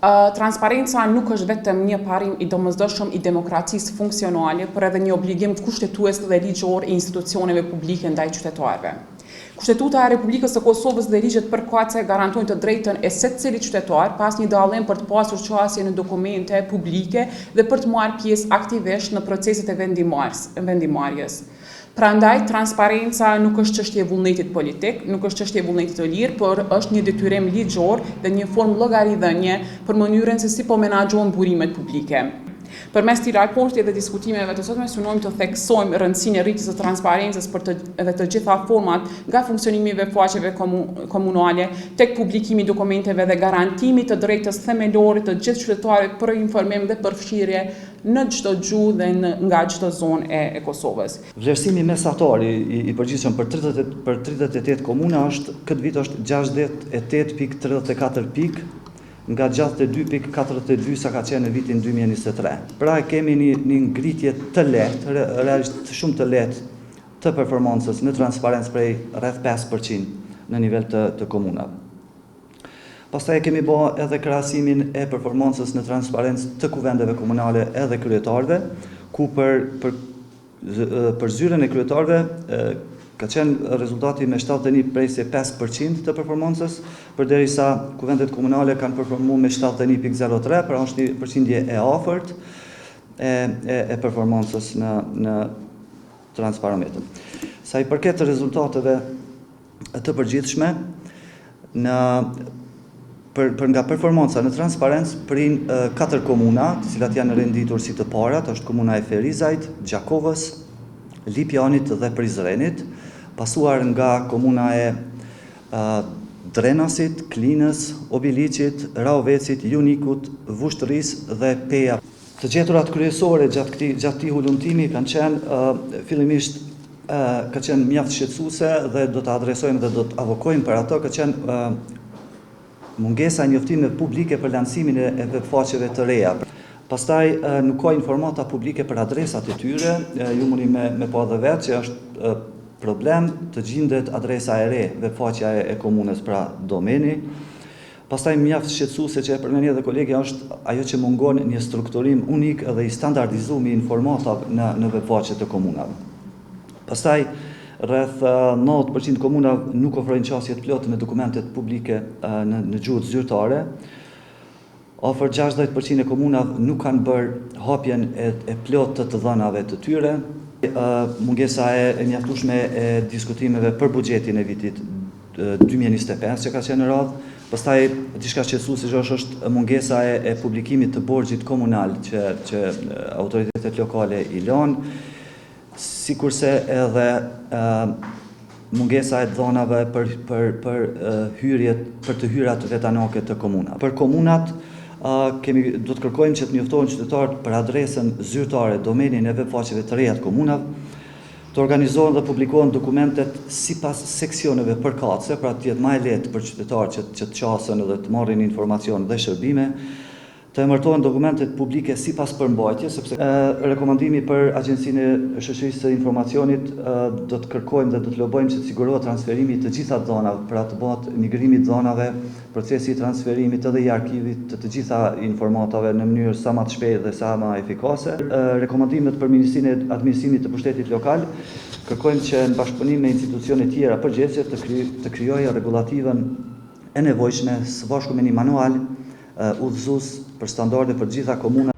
Transparenca nuk është vetëm një parim i domosdoshëm i demokracisë funksionale, por edhe një obligim kushtetues dhe ligjor i institucioneve publike ndaj qytetarëve. Kushtetuta e Republikës së Kosovës dhe ligjet përkatëse garantojnë të drejtën e secili qytetar pas një dallim për të pasur qasje në dokumente publike dhe për të marrë pjesë aktivisht në proceset e vendimarrjes. Prandaj, transparenca nuk është çështje e vullnetit politik, nuk është çështje e vullnetit të lirë, por është një detyrim ligjor dhe një formë llogaridhënie për mënyrën se si po menaxhohen burimet publike. Përmes këtij raporti dhe diskutimeve të sotme synojmë të theksojmë rëndësinë e rritjes së transparencës dhe të gjitha format nga funksionimi i faqeve komunale tek publikimi i dokumenteve dhe garantimi të drejtës themelore të gjithë qytetarëve për informim dhe përfshirje në çdo gjuhë dhe nga çdo zonë e Kosovës. Vlerësimi mesatar i përgjithshëm për 38 komuna është këtë vit është 68.34 pikë nga 62.42 sa ka qenë në vitin 2023. Pra kemi një ngritje të lehtë, realisht shumë të lehtë të performancës në transparencë prej rreth 5% në nivel të komunave. Pastaj kemi bërë edhe krahasimin e performancës në transparencë të kuvendeve komunale edhe kryetarëve, ku për zyrën e kryetarëve ka qenë rezultati me 71.5% të performancës, përderisa kuvendet komunale kanë performuar me 71.03, pra është një përqindje e afërt e performancës në Transparometër. Sa i përket të rezultateve të përgjithshme, për nga performanca në transparencë prin 4 komuna, të cilat janë renditur si të parat, është komuna e Ferizajt, Gjakovës, Lipjanit dhe Prizrenit, pasuar nga komuna e Drenasit, Klinës, Obiliqit, Raovecit, Junikut, Vushtërisë dhe Peja. Të gjeturat kryesore gjatë këtij hulumtimi kanë qenë fillimisht ka qenë mjaft shqetësuese dhe do të adresojmë dhe do të avokojmë për ato, ka qenë mungesa e njoftimeve publike për lancimin e webfaqeve të reja. Pastaj nuk ka informata publike për adresat e tyre, ju mundi me pa dhe vetë që është problem të gjendet adresa e re, webfaqja e komunës, pra domeni. Pastaj mjaft shqetësuese që e përmendni edhe kolegja është ajo që mungon një strukturim unik dhe i standardizuar i informatave në webfaqet të komunave. Pastaj rreth 90% komunave nuk ofrojnë qasje të plotë me dokumentet publike në gjuhë zyrtare. Afër 60% e komunave nuk kanë bërë hapjen e plotë të dhënave të tyre. Mungesa e mjaftueshme e diskutimeve për buxhetin e vitit 2025 që ka qenë në radhë. Pastaj diçka shqetësuese është mungesa e publikimit të borxhit komunal që autoritetet lokale i lënë, sikurse edhe mungesa e dhënave për të hyrat vetanake të komunave. Për komunat do të kërkojmë që të njoftohen qytetarët për adresën zyrtare, domenin e webfaqeve të reja të komunave, të organizohen dhe publikohen dokumentet sipas seksioneve përkatëse, pra të jetë më e lehtë për qytetarët që të qasen dhe të marrin informacion dhe shërbime, të emërtohen dokumentet publike sipas përmbajtjes, sepse rekomandimi për Agjencinë e Shoqërisë së Informacionit do të kërkojmë dhe do të lobojmë që të sigurohet transferimi të gjitha dhënave, pra të bëhet migrimi i dhënave, procesi i transferimit edhe i arkivit të gjitha informatave në mënyrë sa më të shpejtë dhe sa më efikase. Rekomandimet për Ministrinë e Administrimit të Pushtetit Lokal kërkojmë që në bashkëpunim me institucione tjera përgjithëse të krijojë rregullativën e nevojshme së bashku me një manual udhëzues për standarde për gjitha komunat.